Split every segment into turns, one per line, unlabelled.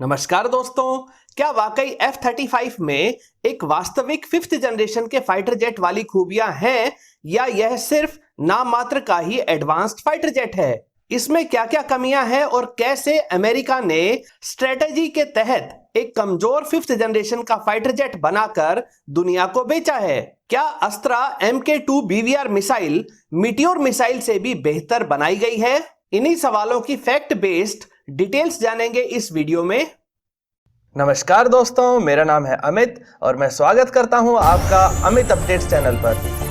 नमस्कार दोस्तों, क्या वाकई F-35 में एक वास्तविक फिफ्थ जनरेशन के फाइटर जेट वाली खूबियां हैं या यह सिर्फ नाम मात्र का ही एडवांस्ड फाइटर जेट है? इसमें क्या क्या कमियां हैं और कैसे अमेरिका ने स्ट्रेटजी के तहत एक कमजोर फिफ्थ जनरेशन का फाइटर जेट बनाकर दुनिया को बेचा है? क्या अस्त्रा MK2 BVR missile meteor missile से भी बेहतर बनाई गई है? इन्हीं सवालों की फैक्ट बेस्ड डिटेल्स जानेंगे इस वीडियो में।
नमस्कार दोस्तों, मेरा नाम है अमित और मैं स्वागत करता हूं आपका अमित अपडेट्स चैनल पर।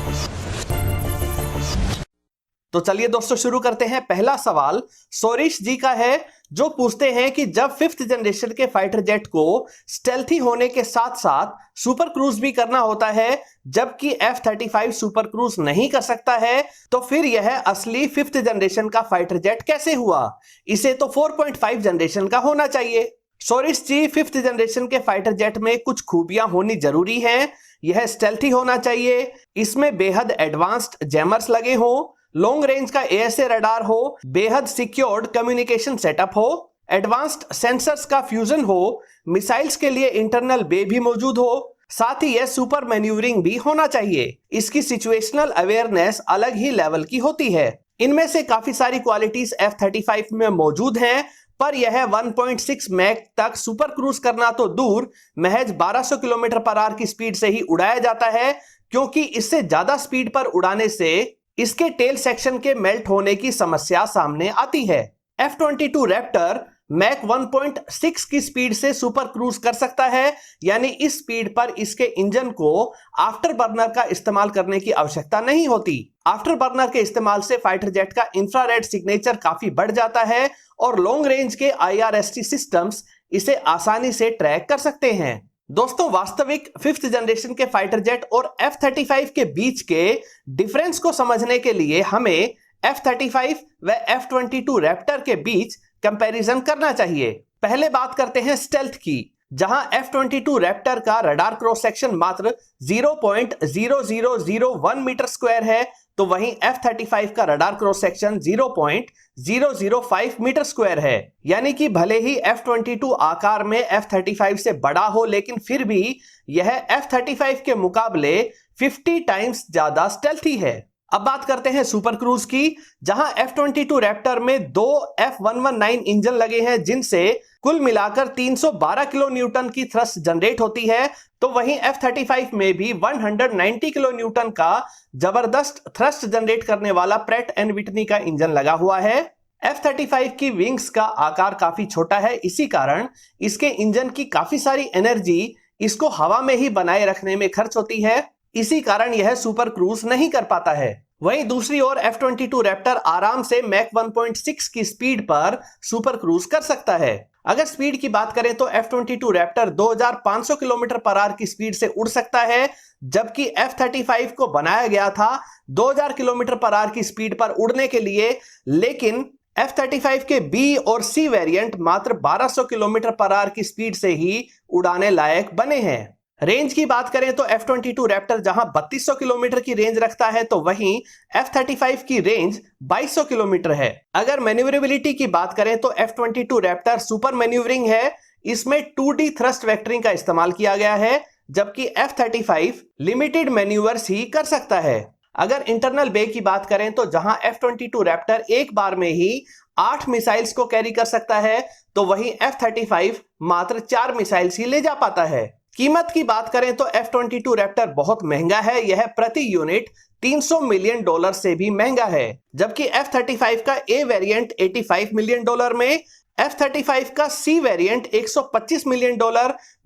तो चलिए दोस्तों शुरू करते हैं। पहला सवाल सोरिश जी का है, जो पूछते हैं कि जब फिफ्थ जनरेशन के फाइटर जेट को स्टेल्थी होने के साथ साथ सुपर क्रूज भी करना होता है, जबकि F-35 सुपर क्रूज नहीं कर सकता है, तो फिर यह असली फिफ्थ जनरेशन का फाइटर जेट कैसे हुआ? इसे तो 4.5 जनरेशन का होना चाहिए। सोरिश जी, फिफ्थ जनरेशन के फाइटर जेट में कुछ खूबियां होनी जरूरी हैं। यह स्टेल्थी होना चाहिए, इसमें बेहद एडवांस्ड जैमर्स लगे हो, लॉन्ग रेंज का ASA रडार हो, बेहद सिक्योर्ड कम्युनिकेशन सेटअप हो, एडवांस्ड सेंसर्स का फ्यूजन हो, मिसाइल्स के लिए इंटरनल बे भी मौजूद हो, साथ ही यह सुपर मैन्यूवरिंग भी होना चाहिए। इसकी सिचुएशनल अवेयरनेस अलग ही लेवल की होती है। इनमें से काफी सारी क्वालिटीज F-35 में मौजूद हैं, पर यह 1.6 मैक तक सुपर क्रूज करना तो दूर, महज 1200 किलोमीटर पर आवर की स्पीड से ही उड़ाया जाता है, क्योंकि इससे ज्यादा स्पीड पर उड़ाने से इसके टेल सेक्शन के मेल्ट होने की समस्या सामने आती है। F-22 रैप्टर मैक 1.6 की स्पीड से सुपर क्रूज कर सकता है, यानी इस स्पीड पर इसके इंजन को आफ्टर बर्नर का इस्तेमाल करने की आवश्यकता नहीं होती। आफ्टर बर्नर के इस्तेमाल से फाइटर जेट का इंफ्रारेड सिग्नेचर काफी बढ़ जाता है और लॉन्ग रेंज के IRST सिस्टम्स इसे आसानी से ट्रैक कर सकते हैं। दोस्तों, वास्तविक फिफ्थ जनरेशन के फाइटर जेट और F-35 के बीच के डिफरेंस को समझने के लिए हमें F-35 व F-22 रैप्टर के बीच कंपैरिजन करना चाहिए। पहले बात करते हैं स्टेल्थ की, जहां F-22 रैप्टर का रडार क्रॉस सेक्शन मात्र 0.0001 मीटर स्क्वायर है, तो वहीं F-35 का radar cross section 0.005 metre square है। यानी कि भले ही F-22 आकार में F-35 से बड़ा हो, लेकिन फिर भी यह F-35 के मुकाबले 50 टाइम्स ज्यादा स्टेल्थी है। अब बात करते हैं सुपर क्रूज की, जहां F-22 रैप्टर में दो F-119 इंजन लगे हैं, जिनसे कुल मिलाकर 312 किलो न्यूटन की थ्रस्ट जनरेट होती है, तो वहीं F-35 में भी 190 किलो न्यूटन का जबरदस्त थ्रस्ट जनरेट करने वाला प्रैट एंड विटनी का इंजन लगा हुआ है। F-35 की विंग्स का आकार काफी छोटा है, इसी कारण इसके इंजन की काफी सारी एनर्जी इसको हवा में ही बनाए रखने में खर्च होती है, इसी कारण यह सुपर क्रूज नहीं कर पाता है। वहीं दूसरी ओर F-22 रैप्टर आराम से मैक 1.6 की स्पीड पर सुपर क्रूज कर सकता है। अगर स्पीड की बात करें तो F-22 Raptor 2500 kilometre per hour की स्पीड से उड़ सकता है, जबकि F-35 को बनाया गया था 2000 किलोमीटर पर आवर की स्पीड पर उड़ने के लिए, लेकिन F-35 के B और C वेरिएंट मात्र 1200 किलोमीटर पर आवर की स्पीड से ही उड़ाने लायक बने हैं। रेंज की बात करें तो F-22 रैप्टर जहां 3200 किलोमीटर की रेंज रखता है, तो वहीं F-35 की रेंज 2200 किलोमीटर है। अगर मैन्यूवरेबिलिटी की बात करें तो F-22 रैप्टर सुपर मैन्यूवरिंग है, इसमें 2D थ्रस्ट वेक्टरिंग का इस्तेमाल किया गया है, जबकि F-35 लिमिटेड मैन्यूवर्स ही कर सकता है। अगर इंटरनल बे की बात करें तो जहां F-22 रैप्टर एक बार में ही 8 मिसाइल्स को कैरी कर सकता है, तो वहीं F-35 मात्र 4 मिसाइल्स ही ले जा पाता है। कीमत की बात करें तो F-22 रैप्टर बहुत महंगा है, यह प्रति यूनिट $300 मिलियन से भी महंगा है, जबकि F-35 का A वेरिएंट $85 मिलियन में, F-35 का C वेरिएंट $125 मिलियन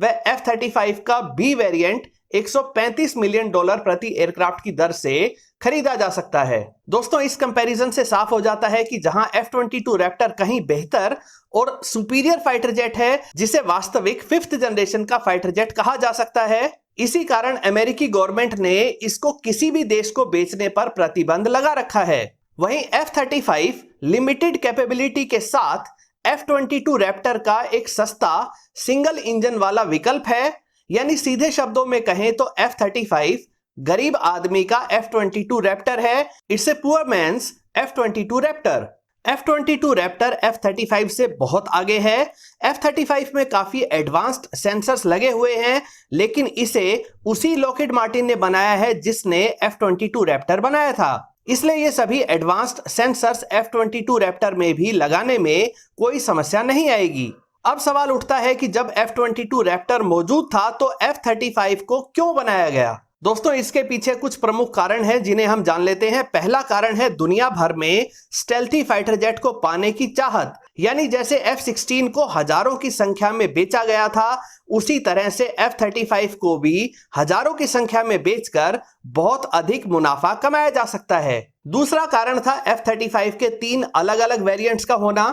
व F-35 का B वेरिएंट $135 मिलियन प्रति एयरक्राफ्ट की दर से खरीदा जा सकता है। दोस्तों, इस कंपैरिजन से साफ हो जाता है कि जहां F-22 रैप्टर कहीं बेहतर और सुपीरियर फाइटर जेट है, जिसे वास्तविक फिफ्थ जनरेशन का फाइटर जेट कहा जा सकता है, इसी कारण अमेरिकी गवर्नमेंट ने इसको किसी भी देश को बेचने पर प्रतिबंध लगा रखा है। वहीं F-35 लिमिटेड कैपेबिलिटी के साथ F-22 रैप्टर का एक सस्ता सिंगल इंजन वाला विकल्प है, यानी सीधे शब्दों में कहें तो F-35 गरीब आदमी का F-22 रैप्टर है। It's a poor man's F-22 Raptor. F-22 Raptor F-35 से बहुत आगे है। F-35 में काफी एडवांस्ड सेंसर्स लगे हुए हैं, लेकिन इसे उसी लॉकहीड मार्टिन ने बनाया है जिसने F-22 रैप्टर बनाया था। इसलिए ये सभी एडवांस्ड सेंसर्स F-22 रैप्टर में भी लगाने में कोई समस्या नहीं आएगी। अब सवाल उठता है कि जब F-22 रैप्टर मौजूद था तो F-35 को क्यों बनाया गया? दोस्तों, इसके पीछे कुछ प्रमुख कारण हैं जिन्हें हम जान लेते हैं। पहला कारण है दुनिया भर में स्टेल्थी फाइटर जेट को पाने की चाहत। यानी जैसे F-16 को हजारों की संख्या में बेचा गया था, उसी तरह से F-35 को भी हजारों की संख्या में बेचकर बहुत अधिक मुनाफा कमाया जा सकता है। दूसरा कारण था F-35 के 3 अलग अलग वेरिएंट्स का होना।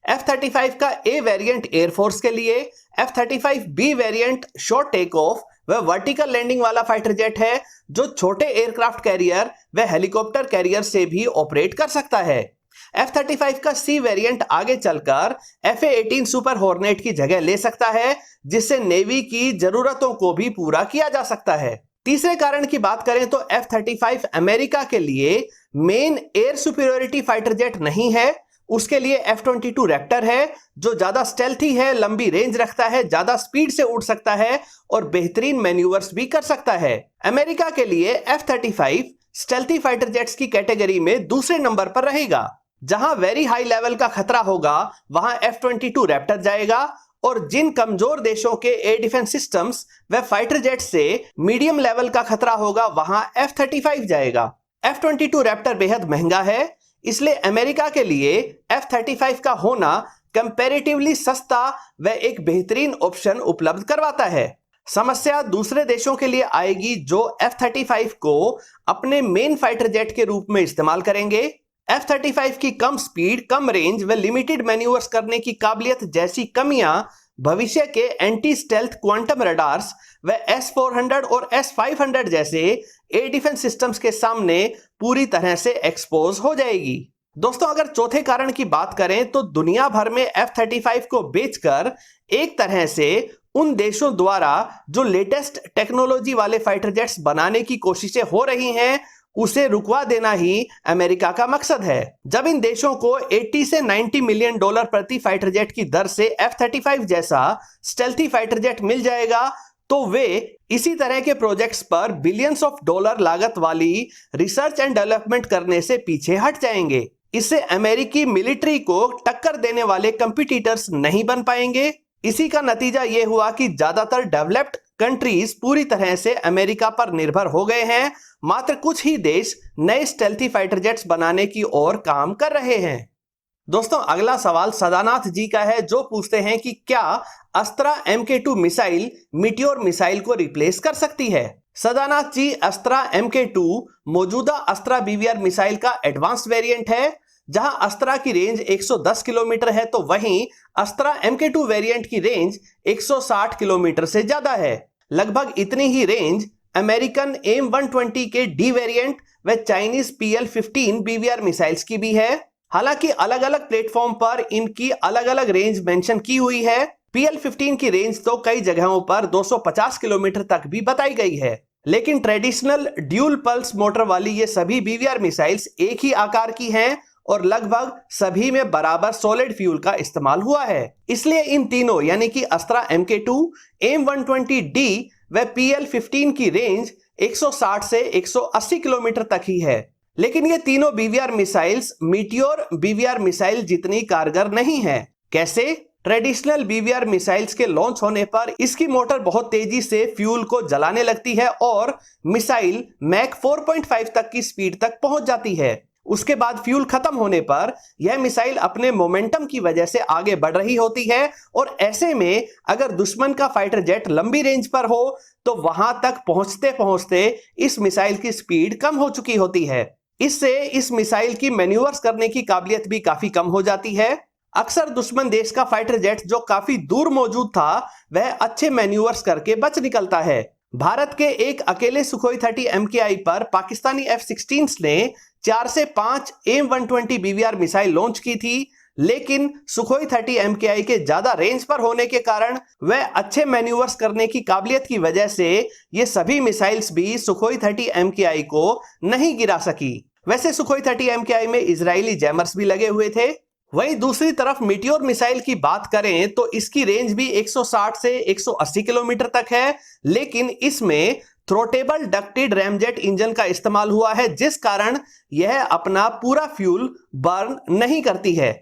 F-35 का ए वेरिएंट एयरफोर्स के लिए, F-35B variant short take off वह वर्टिकल लैंडिंग वाला फाइटर जेट है जो छोटे एयरक्राफ्ट कैरियर व हेलीकॉप्टर कैरियर से भी ऑपरेट कर सकता है। F-35 का सी वेरिएंट आगे चलकर F-18 सुपर हॉर्नेट की जगह ले सकता है, जिससे नेवी की जरूरतों को भी पूरा किया जा सकता है। तीसरे कारण की बात करें तो F-35 अमेरिका के लिए main air superiority fighter jet नहीं है। उसके लिए F-22 रैप्टर है जो ज्यादा स्टेल्थी है, लंबी रेंज रखता है, ज्यादा स्पीड से उड़ सकता है और बेहतरीन मैन्यूवर्स भी कर सकता है। अमेरिका के लिए F-35 स्टेल्थी फाइटर जेट्स की कैटेगरी में दूसरे नंबर पर रहेगा। जहां वेरी हाई लेवल का खतरा होगा वहां F-22 रैप्टर जाएगा, और जिन कमजोर देशों के एयर डिफेंस सिस्टम्स व फाइटर जेट से मीडियम लेवल का खतरा होगा वहां F-35 जाएगा। F-22 रैप्टर बेहद महंगा है, इसलिए अमेरिका के लिए F-35 का होना कंपैरेटिवली सस्ता व एक बेहतरीन ऑप्शन उपलब्ध करवाता है। समस्या दूसरे देशों के लिए आएगी जो F-35 को अपने मेन फाइटर जेट के रूप में इस्तेमाल करेंगे। F-35 की कम स्पीड, कम रेंज व लिमिटेड मैन्यूवर्स करने की काबिलियत जैसी कमियां भविष्य के एंटी स्टेल्थ क्वांटम रडार्स व S-400 और S-500 जैसे एयर डिफेंस सिस्टम्स के सामने पूरी तरह से एक्सपोज हो जाएगी। दोस्तों, अगर चौथे कारण की बात करें तो दुनिया भर में F-35 को बेचकर एक तरह से उन देशों द्वारा जो लेटेस्ट टेक्नोलॉजी वाले फाइटर जेट्स बनाने की कोशिशें हो रही हैं उसे रुकवा देना ही अमेरिका का मकसद है। जब इन देशों को 80 से 90 मिलियन डॉलर प्रति फाइटर जेट की दर से F-35 जैसा स्टेल्थी फाइटर जेट मिल जाएगा तो वे इसी तरह के प्रोजेक्ट्स पर बिलियंस ऑफ डॉलर लागत वाली रिसर्च एंड डेवलपमेंट करने से पीछे हट जाएंगे। इससे अमेरिकी मिलिट्री को टक्कर देने वाले कंपटीटर्स नहीं बन पाएंगे। इसी का नतीजा यह हुआ कि ज्यादातर डेवलप्ड कंट्रीज पूरी तरह से अमेरिका पर निर्भर हो गए हैं। मात्र कुछ ही देश नए स्टेल्थी फाइटर जेट्स बनाने की ओर काम कर रहे हैं। दोस्तों, अगला सवाल सदानाथ जी का है जो पूछते हैं कि क्या अस्त्रा MK2 मिसाइल मीटियोर मिसाइल को रिप्लेस कर सकती है? सदानाथ जी, अस्त्रा MK2 मौजूदा अस्त्रा BVR मिसाइल का एडवांस वेरिएंट है। जहां अस्त्रा की रेंज 110 किलोमीटर है तो वहीं अस्त्रा MK2 वेरिएंट की रेंज 160 किलोमीटर से ज्यादा है। लगभग इतनी ही रेंज अमेरिकन AIM-120 के D वेरिएंट व चाइनीज PL-15 BVR मिसाइल्स की भी है। हालांकि अलग अलग प्लेटफॉर्म पर इनकी अलग अलग रेंज मेंशन की हुई है। PL-15 की रेंज तो कई जगहों पर 250 किलोमीटर तक भी बताई गई है, लेकिन ट्रेडिशनल ड्यूल पल्स मोटर वाली ये सभी BVR मिसाइल्स एक ही आकार की हैं और लगभग सभी में बराबर सॉलिड फ्यूल का इस्तेमाल हुआ है। इसलिए इन तीनों यानी कि अस्त्रा MK2, AIM-120D व PL-15 की रेंज 160 से 180 किलोमीटर तक ही है। लेकिन ये तीनों BVR missiles meteor BVR missile जितनी कारगर नहीं है। कैसे? ट्रेडिशनल BVR मिसाइल्स के लॉन्च होने पर इसकी मोटर बहुत तेजी से फ्यूल को जलाने लगती है और मिसाइल मैक 4.5 तक की स्पीड तक पहुंच जाती है। उसके बाद फ्यूल खत्म होने पर यह मिसाइल अपने मोमेंटम की वजह से आगे बढ़ रही होती है और ऐसे में अगर दुश्मन का फाइटर जेट लंबी रेंज पर हो तो वहां तक पहुंचते पहुंचते इस मिसाइल की स्पीड कम हो चुकी होती है। इससे इस मिसाइल की मैन्यूवर्स करने की काबिलियत भी काफी कम हो जाती है। अक्सर दुश्मन देश का फाइटर जेट जो काफी दूर मौजूद था वह अच्छे मैन्यूवर्स करके बच निकलता है। भारत के एक अकेले सुखोई 30 MKI पर पाकिस्तानी F-16 ने 4 से 5 AIM-120 BVR मिसाइल लॉन्च की थी, लेकिन सुखोई 30 MKI के ज्यादा रेंज पर होने के कारण वह अच्छे मैन्यूवर्स करने की काबिलियत की वजह से ये सभी मिसाइल्स भी सुखोई 30 MKI को नहीं गिरा सकी। वैसे सुखोई 30 MKI में इजरायली जैमर्स भी लगे हुए थे। वहीं दूसरी तरफ मीटियोर मिसाइल की बात करें तो इसकी रेंज भी 160 से 180 किलोमीटर तक है, लेकिन इसमें थ्रोटेबल डक्टेड रैमजेट इंजन का इस्तेमाल हुआ है, जिस कारण यह अपना पूरा फ्यूल बर्न नहीं करती है।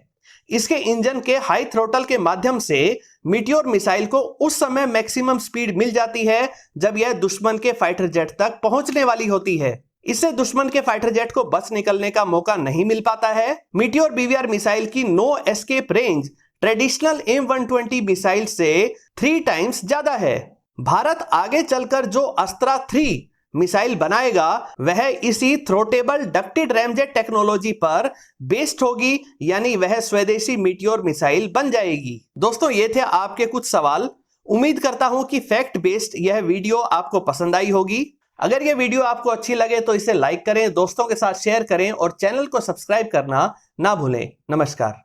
इसके इंजन के हाई थ्रोटल के माध्यम से मीटियोर मिसाइल को उस समय मैक्सिमम स्पीड मिल जाती है जब यह दुश्मन के फाइटर जेट तक पहुंचने वाली होती है। इससे दुश्मन के फाइटर जेट को बच निकलने का मौका नहीं मिल पाता है। मीटियोर BVR मिसाइल की no escape range traditional M120 missile से 3 टाइम्स ज्यादा है। भारत आगे चलकर जो अस्त्रा 3 मिसाइल बनाएगा वह इसी थ्रोटेबल डक्टेड रैमजेट टेक्नोलॉजी पर बेस्ड होगी, यानी वह स्वदेशी मीटियोर मिसाइल बन जाएगी। दोस्तों, ये थे आपके कुछ सवाल। उम्मीद करता हूं कि फैक्ट बेस्ड यह वीडियो आपको पसंद आई होगी। अगर यह वीडियो आपको अच्छी लगे तो इसे लाइक करें, दोस्तों के साथ शेयर करें और चैनल को सब्सक्राइब करना ना भूलें। नमस्कार।